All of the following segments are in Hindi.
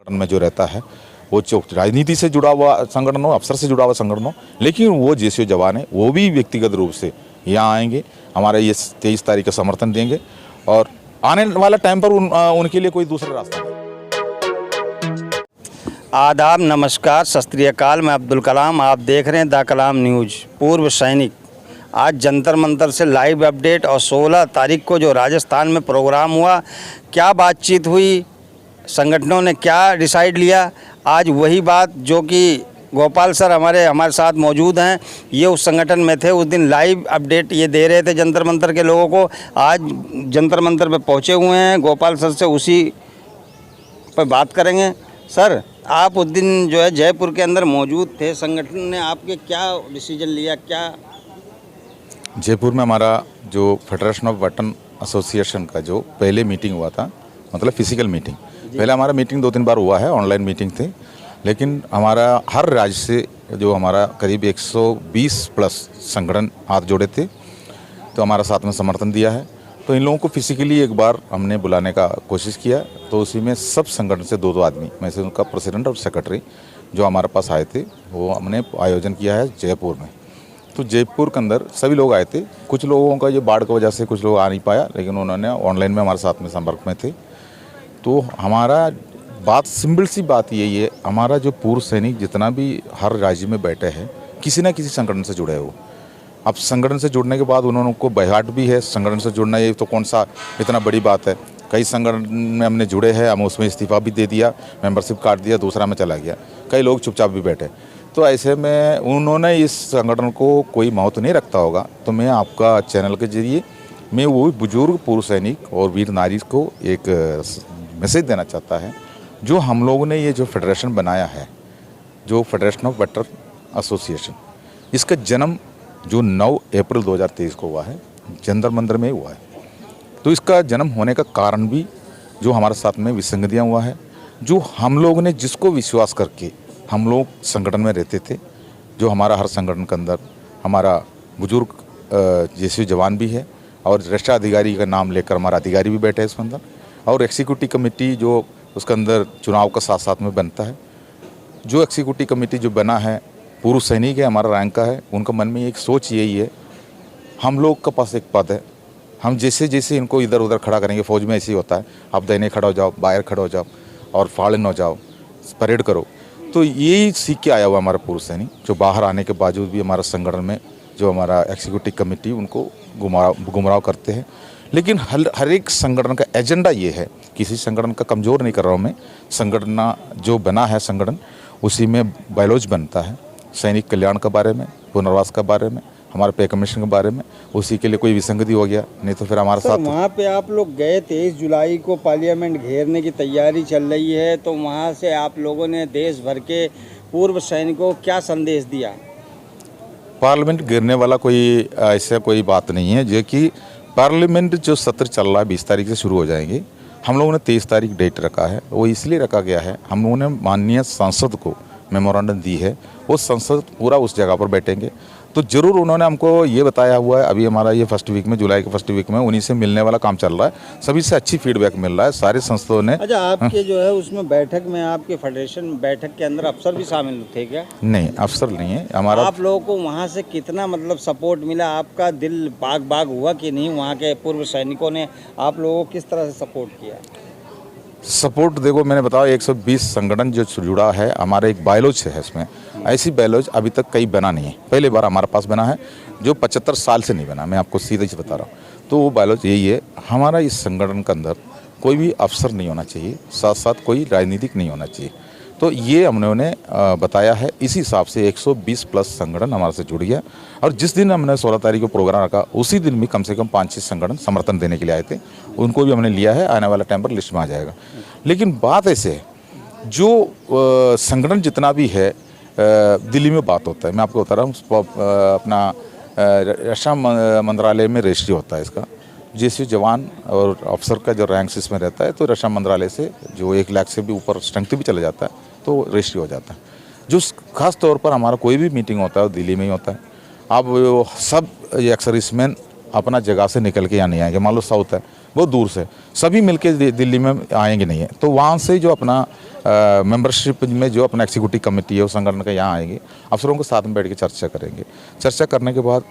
में जो रहता है वो राजनीति से जुड़ा हुआ संगठन हो, अफसर से जुड़ा हुआ संगठन हो, लेकिन वो जैसे जवान है वो भी व्यक्तिगत रूप से यहाँ आएंगे, हमारे ये 23 तारीख का समर्थन देंगे और आने वाला टाइम पर उनके लिए कोई दूसरा रास्ता नहीं। आदाब, नमस्कार, सत श्री अकाल। मैं अब्दुल कलाम, आप देख रहे हैं द कलाम न्यूज़। पूर्व सैनिक आज जंतर मंतर से लाइव अपडेट। और 16 तारीख को जो राजस्थान में प्रोग्राम हुआ, क्या बातचीत हुई, संगठनों ने क्या डिसाइड लिया, आज वही बात जो कि गोपाल सर हमारे साथ मौजूद हैं, ये उस संगठन में थे, उस दिन लाइव अपडेट ये दे रहे थे जंतर मंतर के लोगों को। आज जंतर मंतर पे पहुँचे हुए हैं, गोपाल सर से उसी पर बात करेंगे। सर, आप उस दिन जो है जयपुर के अंदर मौजूद थे, संगठन ने आपके क्या डिसीजन लिया? क्या जयपुर में हमारा जो फेडरेशन ऑफ वेटरन एसोसिएशन का जो पहले मीटिंग हुआ था, मतलब फिजिकल मीटिंग, पहले हमारा मीटिंग 2-3 बार हुआ है, ऑनलाइन मीटिंग थी, लेकिन हमारा हर राज्य से जो हमारा करीब 120 प्लस संगठन हाथ जोड़े थे, तो हमारा साथ में समर्थन दिया है। तो इन लोगों को फिजिकली एक बार हमने बुलाने का कोशिश किया, तो उसी में सब संगठन से 2-2 आदमी में से उनका प्रेसिडेंट और सेक्रेटरी जो हमारे पास आए थे, वो हमने आयोजन किया है जयपुर में। तो जयपुर के अंदर सभी लोग आए थे। कुछ लोगों का ये बाढ़ की वजह से कुछ लोग आ नहीं पाया, लेकिन उन्होंने ऑनलाइन में हमारे साथ में संपर्क में थे। तो हमारा बात सिंपल सी बात यही है, हमारा जो पूर्व सैनिक जितना भी हर राज्य में बैठे हैं, किसी न किसी संगठन से जुड़े हो। अब संगठन से जुड़ने के बाद उन्होंने को बहट भी है, संगठन से जुड़ना ये तो कौन सा इतना बड़ी बात है। कई संगठन में हमने जुड़े हैं, हम उसमें इस्तीफा भी दे दिया, मेंबरशिप काट दिया, दूसरा में चला गया। कई लोग चुपचाप भी बैठे। तो ऐसे में उन्होंने इस संगठन को कोई महत्व नहीं रखता होगा। तो मैं आपका चैनल के जरिए मैं वो बुजुर्ग पूर्व सैनिक और वीर नारी को एक मैसेज देना चाहता है, जो हम लोगों ने ये जो फेडरेशन बनाया है, जो फेडरेशन ऑफ वेटरन एसोसिएशन, इसका जन्म जो 9 अप्रैल 2023 को हुआ है, जंतर मंतर में हुआ है। तो इसका जन्म होने का कारण भी जो हमारे साथ में विसंगतियाँ हुआ है, जो हम लोग ने जिसको विश्वास करके हम लोग संगठन में रहते थे, जो हमारा हर संगठन के अंदर हमारा बुजुर्ग जैसे जवान भी है और रक्षा अधिकारी का नाम लेकर हमारा अधिकारी भी बैठे हैं इसके अंदर, और एग्जीक्यूटिव कमेटी जो उसके अंदर चुनाव का साथ साथ में बनता है। जो एग्जीक्यूटिव कमेटी जो बना है, पूर्व सैनिक है, हमारा रैंक का है, उनका मन में एक सोच यही है, हम लोग के पास एक पद है, हम जैसे जैसे इनको इधर उधर खड़ा करेंगे, फौज में ऐसे ही होता है, आप दाहिने खड़ा हो जाओ, बाहर खड़ा हो जाओ और फाड़न हो जाओ, परेड करो। तो यही सीख के आया हुआ हमारा पूर्व सैनिक, जो बाहर आने के बावजूद भी हमारा संगठन में जो हमारा एग्जीक्यूटिव कमेटी उनको गुमराह करते हैं। लेकिन हर एक संगठन का एजेंडा ये है, किसी संगठन का कमज़ोर नहीं कर रहा हूँ मैं, संगठन जो बना है संगठन उसी में बायोलॉजी बनता है, सैनिक कल्याण के बारे में, पुनर्वास के बारे में, हमारे पे कमीशन के बारे में। उसी के लिए कोई विसंगति हो गया नहीं तो फिर हमारे साथ। वहाँ पे आप लोग गए, 23 जुलाई को पार्लियामेंट घेरने की तैयारी चल रही है, तो वहाँ से आप लोगों ने देश भर के पूर्व सैनिकों को क्या संदेश दिया? पार्लियामेंट घेरने वाला कोई ऐसा कोई बात नहीं है, जो कि पार्लियामेंट जो सत्र चल रहा है 20 तारीख से शुरू हो जाएंगे। हम लोगों ने 23 तारीख डेट रखा है, वो इसलिए रखा गया है, हम लोगों ने माननीय सांसद को मेमोरेंडम दी है, वो संसद पूरा उस जगह पर बैठेंगे। तो ज़रूर उन्होंने हमको ये बताया हुआ है, अभी हमारा ये फर्स्ट वीक में, जुलाई के फर्स्ट वीक में उन्हीं से मिलने वाला काम चल रहा है, सभी से अच्छी फीडबैक मिल रहा है, सारे संस्थाओं ने। अच्छा, आपके जो है उसमें बैठक में आपके फेडरेशन बैठक के अंदर अफसर भी शामिल थे क्या? नहीं, अफसर नहीं है हमारा। आप लोगों को वहाँ से कितना मतलब सपोर्ट मिला? आपका दिल बाग बाग हुआ कि नहीं? वहाँ के पूर्व सैनिकों ने आप लोगों को किस तरह से सपोर्ट किया? सपोर्ट देखो, मैंने बताया 120 संगठन जो जुड़ा है, हमारा एक बायोलॉज है इसमें। ऐसी बायोलॉज अभी तक कहीं बना नहीं है, पहली बार हमारे पास बना है, जो 75 साल से नहीं बना, मैं आपको सीधे से बता रहा हूँ। तो वो बायोलॉज यही है, हमारा इस संगठन के अंदर कोई भी अफसर नहीं होना चाहिए, साथ साथ कोई राजनीतिक नहीं होना चाहिए। तो ये हमने बताया है, इसी हिसाब से 120 प्लस संगठन हमारे से जुड़ गया। और जिस दिन हमने 16 तारीख को प्रोग्राम रखा, उसी दिन भी कम से कम 5-6 संगठन समर्थन देने के लिए आए थे, उनको भी हमने लिया है, आने वाला टाइम पर लिस्ट में आ जाएगा। लेकिन बात ऐसे है, जो संगठन जितना भी है दिल्ली में बात होता है, मैं आपको बता रहा हूँ, अपना रक्षा मंत्रालय में रजिस्ट्री होता है इसका, जैसे जवान और अफसर का जो रैंक इसमें रहता है, तो रक्षा मंत्रालय से जो 1 लाख से भी ऊपर स्ट्रेंथ भी चला जाता है, तो रजिस्ट्री हो जाता है। जो खास तौर पर हमारा कोई भी मीटिंग होता है वो दिल्ली में ही होता है। अब सब ये एक्स सर्विसमैन अपना जगह से निकल के यहाँ नहीं आएंगे। मान लो साउथ है बहुत दूर से, सभी मिलके दिल्ली में आएंगे नहीं है। तो वहाँ से जो अपना मेंबरशिप में जो अपना एग्जीक्यूटिव कमेटी है उस संगठन का यहाँ आएंगे, अफसरों के साथ में बैठ के चर्चा करेंगे। चर्चा करने के बाद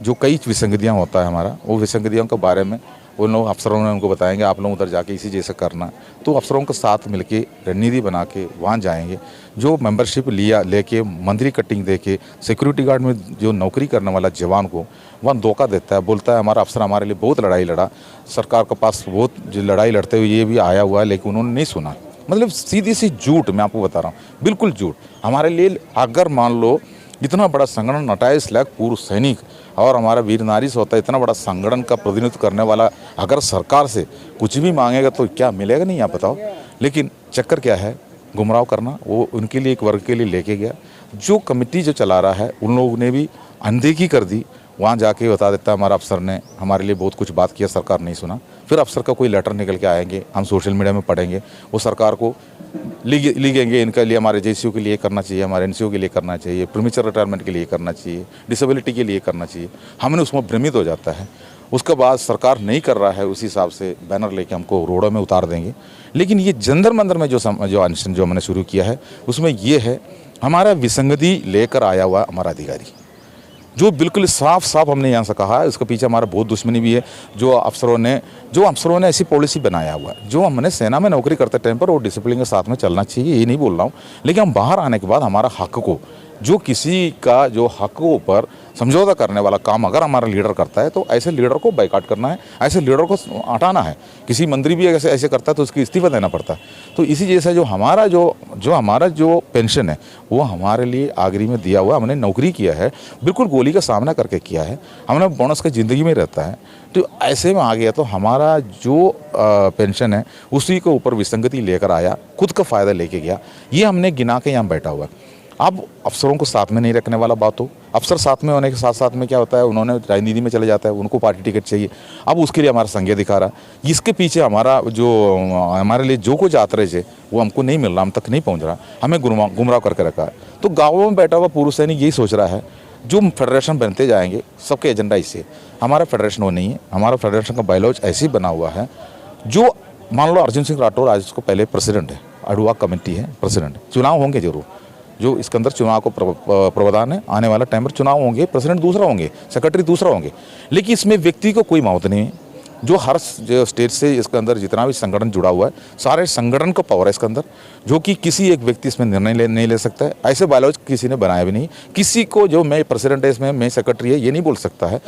जो कई विसंगतियाँ होता है हमारा, वो विसंगतियों के बारे में उन लोग अफसरों ने उनको बताएंगे, आप लोग उधर जाके इसी जैसे करना। तो अफसरों के साथ मिलके रणनीति बना के वहाँ जाएंगे। जो मेंबरशिप लेके मंथली कटिंग दे के सिक्योरिटी गार्ड में जो नौकरी करने वाला जवान को वहाँ धोखा देता है, बोलता है हमारा अफसर हमारे लिए बहुत लड़ाई लड़ा, सरकार के पास बहुत लड़ाई लड़ते हुए ये भी आया हुआ है, लेकिन उन्होंने नहीं सुना। मतलब सीधी सी झूठ, मैं आपको बता रहा हूँ, बिल्कुल झूठ। हमारे लिए अगर मान लो इतना बड़ा संगठन 28 लाख पूर्व सैनिक और हमारा वीर नारी से होता है, इतना बड़ा संगठन का प्रतिनिधित्व करने वाला अगर सरकार से कुछ भी मांगेगा तो क्या मिलेगा नहीं, आप बताओ। लेकिन चक्कर क्या है, गुमराह करना। वो उनके लिए एक वर्ग के लिए लेके गया। जो कमेटी जो चला रहा है उन लोगों ने भी अनदेखी कर दी। वहाँ जाके बता देता है हमारा अफसर ने हमारे लिए बहुत कुछ बात किया, सरकार नहीं सुना। फिर अफसर का कोई लेटर निकल के आएंगे, हम सोशल मीडिया में पढ़ेंगे, वो सरकार को लिखेंगे इनके लिए, हमारे जेसीयू के लिए करना चाहिए, हमारे एनसीओ के लिए करना चाहिए, प्रीमेच्योर रिटायरमेंट के लिए करना चाहिए, डिसेबिलिटी के लिए करना चाहिए। हमने उसमें भ्रमित हो जाता है। उसके बाद सरकार नहीं कर रहा है, उसी हिसाब से बैनर लेके हमको रोडों में उतार देंगे। लेकिन ये जंतर मंतर में जो अनशन जो हमने शुरू किया है उसमें ये है, हमारा विसंगति लेकर आया हुआ हमारा अधिकारी जो बिल्कुल साफ साफ हमने यहाँ से कहा है, उसके पीछे हमारा बहुत दुश्मनी भी है। जो अफसरों ने ऐसी पॉलिसी बनाया हुआ है, जो हमने सेना में नौकरी करते टाइम पर वो डिसिप्लिन के साथ में चलना चाहिए, ये नहीं बोल रहा हूँ। लेकिन हम बाहर आने के बाद हमारा हक को, जो किसी का जो हकों पर समझौता करने वाला काम अगर हमारा लीडर करता है तो ऐसे लीडर को बाइकआउट करना है, ऐसे लीडर को हटाना है। किसी मंत्री भी ऐसे करता है तो उसकी इस्तीफा देना पड़ता है। तो इसी जैसा जो हमारा जो पेंशन है वो हमारे लिए आखिरी में दिया हुआ, हमने नौकरी किया है, बिल्कुल गोली का सामना करके किया है, हमने बोनस का ज़िंदगी में रहता है। तो ऐसे में आ गया तो हमारा जो पेंशन है उसी के ऊपर विसंगति लेकर आया, खुद का फ़ायदा लेके गया। ये हमने गिना के यहाँ बैठा हुआ है। अब अफसरों को साथ में नहीं रखने वाला बात हो, अफसर साथ में होने के साथ साथ में क्या होता है, उन्होंने राजनीति में चले जाता है, उनको पार्टी टिकट चाहिए। अब उसके लिए हमारा संज्ञा दिखा रहा है। इसके पीछे हमारे लिए जो कुछ आतरे थे वो हमको नहीं मिल रहा, हम तक नहीं पहुंच रहा, हमें गुमराह करके रखा है। तो गाँवों में बैठा हुआ पूर्व सैनिक यही सोच रहा है, जो फेडरेशन बनते जाएंगे सबके एजेंडा इससे। हमारा फेडरेशन वो नहीं है, हमारा फेडरेशन का बायलॉज ऐसे ही बना हुआ है। जो मान लो अर्जुन सिंह राठौर आज उसको पहले प्रेसिडेंट है, अडुआ कमेटी है प्रेसिडेंट, चुनाव होंगे जरूर, जो इसके अंदर चुनाव को प्रावधान है, आने वाला टाइम पर चुनाव होंगे, प्रेसिडेंट दूसरा होंगे, सेक्रेटरी दूसरा होंगे। लेकिन इसमें व्यक्ति को कोई महत्व नहीं है। जो हर स्टेट से इसके अंदर जितना भी संगठन जुड़ा हुआ है, सारे संगठन का पावर है इसके अंदर, जो कि किसी एक व्यक्ति इसमें निर्णय नहीं ले सकता है। ऐसे बायलॉज किसी ने बनाया भी नहीं। किसी को जो मैं प्रेसिडेंट है इसमें, मैं सेक्रेटरी है, ये नहीं बोल सकता है।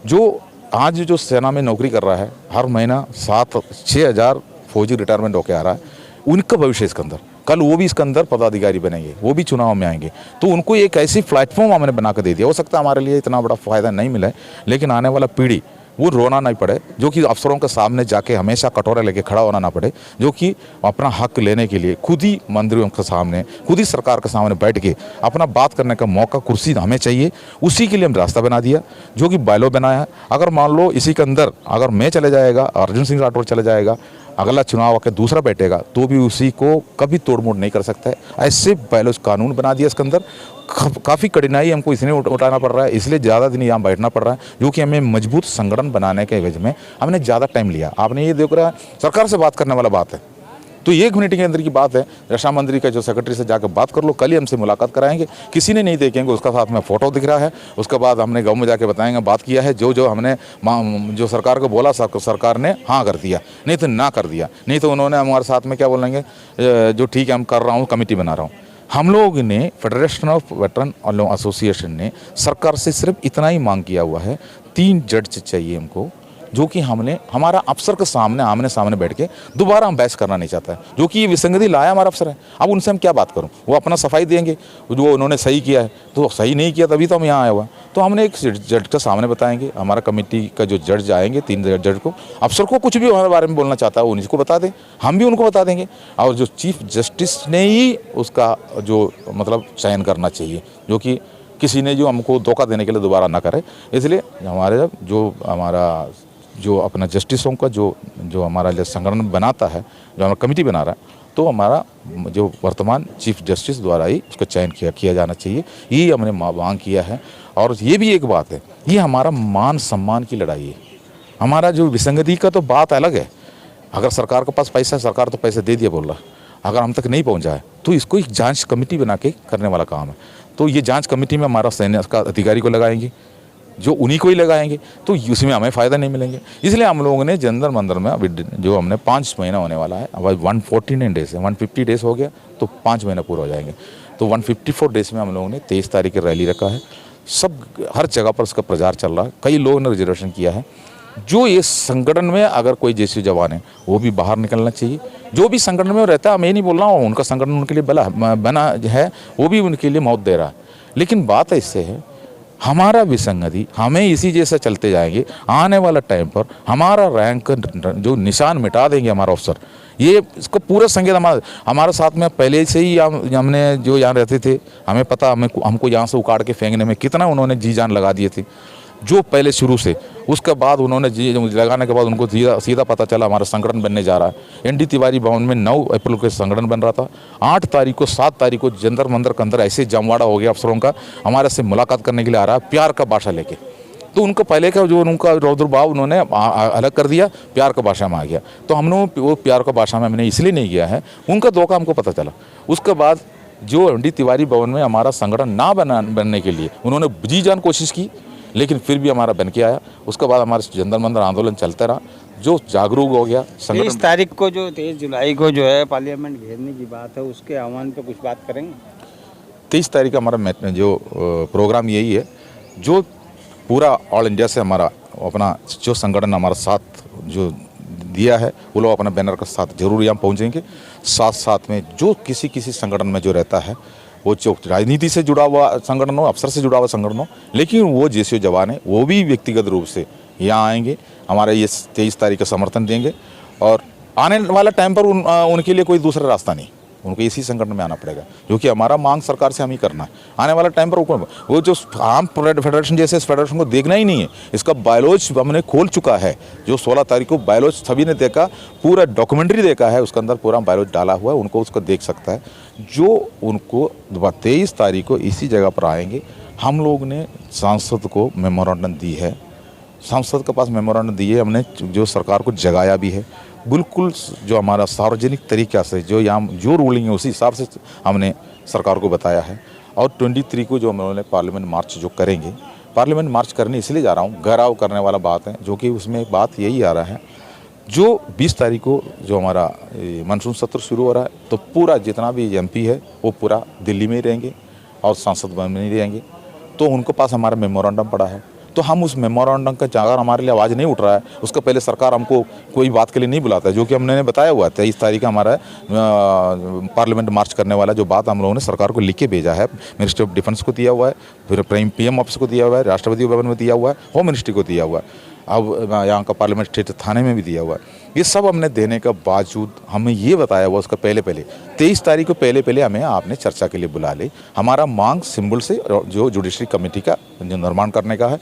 जो आज जो सेना में नौकरी कर रहा है, हर महीना 6 हज़ार फौजी रिटायरमेंट होकर आ रहा है, उनका भविष्य इसके अंदर, कल वो भी इसके अंदर पदाधिकारी बनेंगे, वो भी चुनाव में आएंगे। तो उनको एक ऐसी प्लेटफॉर्म हमने बना कर दे दिया। हो सकता है हमारे लिए इतना बड़ा फ़ायदा नहीं मिला है, लेकिन आने वाला पीढ़ी वो रोना नहीं पड़े, जो कि अफसरों के सामने जाके हमेशा कटोरा लेके खड़ा होना ना पड़े, जो कि अपना हक लेने के लिए खुद ही मंत्रियों के सामने, खुद ही सरकार के सामने बैठ के अपना बात करने का मौका, कुर्सी हमें चाहिए। उसी के लिए हम रास्ता बना दिया, जो कि बायलॉ बनाया है। अगर मान लो इसी के अंदर अगर मैं चले जाएगा, अर्जुन सिंह राठौर चले जाएगा, अगला चुनाव आकर दूसरा बैठेगा, तो भी उसी को कभी तोड़ मोड़ नहीं कर सकता है। ऐसे बायलॉज कानून बना दिया इसके अंदर। काफ़ी कठिनाई हमको इसलिए उठाना पड़ रहा है, इसलिए ज़्यादा दिन यहाँ बैठना पड़ रहा है, जो कि हमें मजबूत संगठन बनाने के एवज में हमने ज़्यादा टाइम लिया। आपने ये देख रहा है, सरकार से बात करने वाला बात है, तो 1 मिनट के अंदर की बात है। रक्षा मंत्री का जो सेक्रेटरी से जाकर बात कर लो, कल ही हमसे मुलाकात कराएंगे, किसी ने नहीं देखेंगे, उसका साथ में फ़ोटो दिख रहा है। उसके बाद हमने गाँव में जाके बताएंगे, बात किया है, जो हमने जो सरकार को बोला, सरकार ने हाँ कर दिया, नहीं तो ना कर दिया। नहीं तो उन्होंने हमारे साथ में क्या बोलेंगे, जो ठीक है हम कर रहा हूँ, कमेटी बना रहा हूँ। हम लोग ने फेडरेशन ऑफ वेटरन एसोसिएशन ने सरकार से सिर्फ इतना ही मांग किया हुआ है, 3 जज चाहिए हमको, जो कि हमारा अफसर के सामने आमने सामने बैठ के दोबारा हम बहस करना नहीं चाहता है। जो कि ये विसंगति लाया हमारा अफसर है, अब उनसे हम क्या बात करूं, वो अपना सफाई देंगे, जो उन्होंने सही किया है तो सही नहीं किया तभी तो हम यहाँ आए हुआ। तो हमने एक जज के सामने बताएंगे, हमारा कमेटी का जो जज आएंगे, 3 जज को, अफसर को कुछ भी हमारे बारे में बोलना चाहता है वो उनको बता दें, हम भी उनको बता देंगे। और जो चीफ जस्टिस ने ही उसका जो मतलब चयन करना चाहिए, जो कि किसी ने जो हमको धोखा देने के लिए दोबारा ना करे। इसलिए हमारा जो अपना जस्टिसों का जो हमारा जो संगठन बनाता है, जो हमारा कमेटी बना रहा है, तो हमारा जो वर्तमान चीफ जस्टिस द्वारा ही उसका चयन किया जाना चाहिए। ये हमने मांग किया है। और ये भी एक बात है, ये हमारा मान सम्मान की लड़ाई है। हमारा जो विसंगति का तो बात अलग है। अगर सरकार के पास पैसा है, सरकार तो पैसा दे दिया बोल रहा, अगर हम तक नहीं पहुंचा है तो इसको एक जांच कमेटी बना के करने वाला काम है। तो ये जांच कमेटी में हमारा सैन्य का अधिकारी को लगाएंगे, जो उन्हीं को ही लगाएंगे, तो उसमें हमें फ़ायदा नहीं मिलेंगे। इसलिए हम लोगों ने जंतर मंतर में अभी जो हमने 5 महीना होने वाला है, अब 149 डेज है, 150 डेज हो गया तो 5 महीना पूरा हो जाएंगे। तो 154 डेज में हम लोगों ने 23 तारीख की रैली रखा है। सब हर जगह पर उसका प्रचार चल रहा है। कई लोगों ने रिजर्वेशन किया है। जो ये संगठन में अगर कोई जैसे जवान है वो भी बाहर निकलना चाहिए। जो भी संगठन में रहता है, मैं नहीं बोल रहा हूँ उनका संगठन उनके लिए बना है, वो भी उनके लिए मौत दे रहा है। लेकिन बात इससे है, हमारा विसंगति, हमें इसी जैसा चलते जाएंगे, आने वाला टाइम पर हमारा रैंक जो निशान मिटा देंगे हमारा अफसर। ये इसको पूरा संकेत हमारे साथ में पहले से ही हमने जो यहाँ रहते थे, हमें पता, हमको यहाँ से उखाड़ के फेंकने में कितना उन्होंने जी जान लगा दिए थे, जो पहले शुरू से। उसके बाद उन्होंने जी लगाने के बाद उनको सीधा पता चला हमारा संगठन बनने जा रहा है। ND तिवारी भवन में 9 अप्रैल को संगठन बन रहा था। 8 तारीख को 7 तारीख को जंतर मंतर के अंदर ऐसे जमवाड़ा हो गया अफसरों का, हमारे से मुलाकात करने के लिए आ रहा है प्यार का भाषा लेके। तो उनको पहले का जो उनका रौद्रभाव उन्होंने अलग कर दिया, प्यार का भाषा में आ गया। तो हम लोग वो प्यार का भाषा में हमने इसलिए नहीं किया है, उनका धोखा हमको पता चला। उसके बाद जो ND तिवारी भवन में हमारा संगठन ना बनने के लिए उन्होंने जी जान कोशिश की, लेकिन फिर भी हमारा बन के आया। उसके बाद हमारा जंतर मंतर आंदोलन चलता रहा, जो जागरूक हो गया संगठन। 23 तारीख को जो 23 जुलाई को जो है पार्लियामेंट घेरने की बात है, उसके आह्वान पे कुछ बात करेंगे। 23 तारीख का हमारा जो प्रोग्राम यही है, जो पूरा ऑल इंडिया से हमारा अपना जो संगठन हमारा साथ जो दिया है, वो लोग अपना बैनर के साथ जरूर यहाँ पहुँचेंगे। साथ साथ में जो किसी संगठन में जो रहता है, वो जो राजनीति से जुड़ा हुआ संगठन हो, अफसर से जुड़ा हुआ संगठन हो, लेकिन वो जैसे जवान है वो भी व्यक्तिगत रूप से यहाँ आएंगे, हमारा ये 23 तारीख का समर्थन देंगे। और आने वाला टाइम पर उनके लिए कोई दूसरा रास्ता नहीं, उनको इसी संगठन में आना पड़ेगा, क्योंकि हमारा मांग सरकार से हम ही करना है। आने वाला टाइम पर वो जो आम फेडरेशन जैसे इस फेडरेशन को देखना ही नहीं है। इसका बायोलॉज हमने खोल चुका है, जो 16 तारीख को बायोलॉज सभी ने देखा, पूरा डॉक्यूमेंट्री देखा है, उसके अंदर पूरा बायोलॉज डाला हुआ है, उनको उसको देख सकता है। जो उनको 23 तारीख को इसी जगह पर आएंगे। हम लोग ने सांसद को मेमोरेंडम दी है, सांसद के पास मेमोरेंडम दिए, हमने जो सरकार को जगाया भी है। बिल्कुल जो हमारा सार्वजनिक तरीक़ा से जो यहाँ जो रूलिंग है उसी हिसाब से हमने सरकार को बताया है। और 23 को जो हम लोगों ने पार्लियामेंट मार्च जो करेंगे, पार्लियामेंट मार्च करने इसलिए जा रहा हूँ, घेराव करने वाला बात है, जो कि उसमें बात यही आ रहा है, जो 20 तारीख को जो हमारा मानसून सत्र शुरू हो रहा है, तो पूरा जितना भी MP है वो पूरा दिल्ली में ही रहेंगे और सांसद भवन में ही रहेंगे। तो उनके पास हमारा मेमोरेंडम पड़ा है, तो हम उस मेमोरेंडम का अगर हमारे लिए आवाज़ नहीं उठ रहा है, उसका पहले सरकार हमको कोई बात के लिए नहीं बुलाता है, जो कि हमने बताया हुआ है। 23 तारीख का हमारा पार्लियामेंट मार्च करने वाला जो बात हम लोगों ने सरकार को लिख के भेजा है, मिनिस्ट्री ऑफ डिफेंस को दिया हुआ है, फिर PM ऑफिस को दिया हुआ है, राष्ट्रपति भवन में दिया हुआ है, होम मिनिस्ट्री को दिया हुआ है, अब यहाँ का पार्लियामेंट स्टेट थाने में भी दिया हुआ है। ये सब हमने देने के बावजूद हमें ये बताया हुआ उसका पहले 23 तारीख को पहले हमें आपने चर्चा के लिए बुला ले। हमारा मांग सिंबल से जो जुडिशरी कमेटी का जो निर्माण करने का है,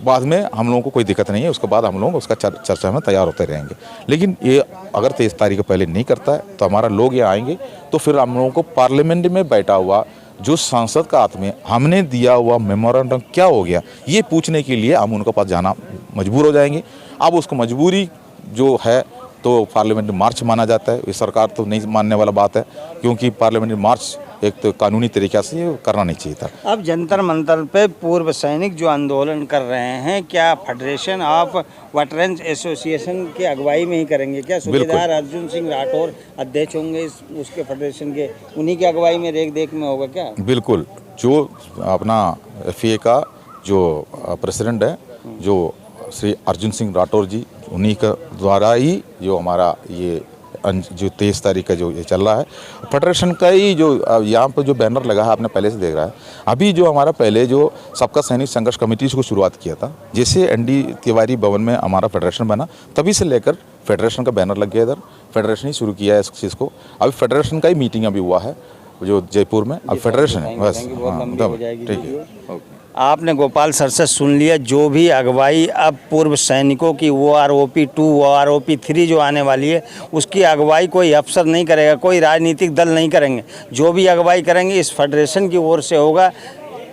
बाद में हम लोगों को कोई दिक्कत नहीं है, उसके बाद हम लोग उसका चर्चा में तैयार होते रहेंगे। लेकिन ये अगर 23 तारीख को पहले नहीं करता है तो हमारा लोग ये आएंगे, तो फिर हम लोगों को पार्लियामेंट में बैठा हुआ जो सांसद का हाथ में हमने दिया हुआ मेमोरेंडम क्या हो गया, ये पूछने के लिए हम उनके पास जाना मजबूर हो जाएंगे। अब उसको मजबूरी जो है तो पार्लियामेंट मार्च माना जाता है। ये सरकार तो नहीं मानने वाला बात है, क्योंकि पार्लियामेंट मार्च एक तो कानूनी तरीक़ा से ये करना नहीं चाहिए था। अब जंतर मंतर पे पूर्व सैनिक जो आंदोलन कर रहे हैं, क्या फेडरेशन ऑफ वेटरन्स एसोसिएशन की अगुवाई में ही करेंगे क्या? सूबेदार अर्जुन सिंह राठौर अध्यक्ष होंगे उसके फेडरेशन के, उन्हीं की अगुवाई में देख में होगा क्या? बिल्कुल, जो अपना FA का जो प्रेसिडेंट है, जो श्री अर्जुन सिंह राठौर जी, उन्हीं का द्वारा ही जो हमारा ये जो 23 तारीख का जो ये चल रहा है, फेडरेशन का ही जो यहाँ पर जो बैनर लगा है आपने पहले से देख रहा है। अभी जो हमारा पहले जो सबका सैनिक संघर्ष कमेटी को शुरुआत किया था, जैसे ND तिवारी भवन में हमारा फेडरेशन बना, तभी से लेकर फेडरेशन का बैनर लग गया इधर, फेडरेशन ही शुरू किया है इस चीज़ को। अभी फेडरेशन का ही मीटिंग अभी हुआ है जो जयपुर में, अब फेडरेशन है बस। ठीक है, आपने गोपाल सर से सुन लिया, जो भी अगुवाई अब पूर्व सैनिकों की OROP 2 OROP 3 जो आने वाली है, उसकी अगुवाई कोई अफसर नहीं करेगा, कोई राजनीतिक दल नहीं करेंगे। जो भी अगुवाई करेंगे इस फेडरेशन की ओर से होगा।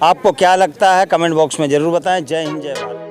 आपको क्या लगता है कमेंट बॉक्स में ज़रूर बताएं। जय हिंद, जय भारत।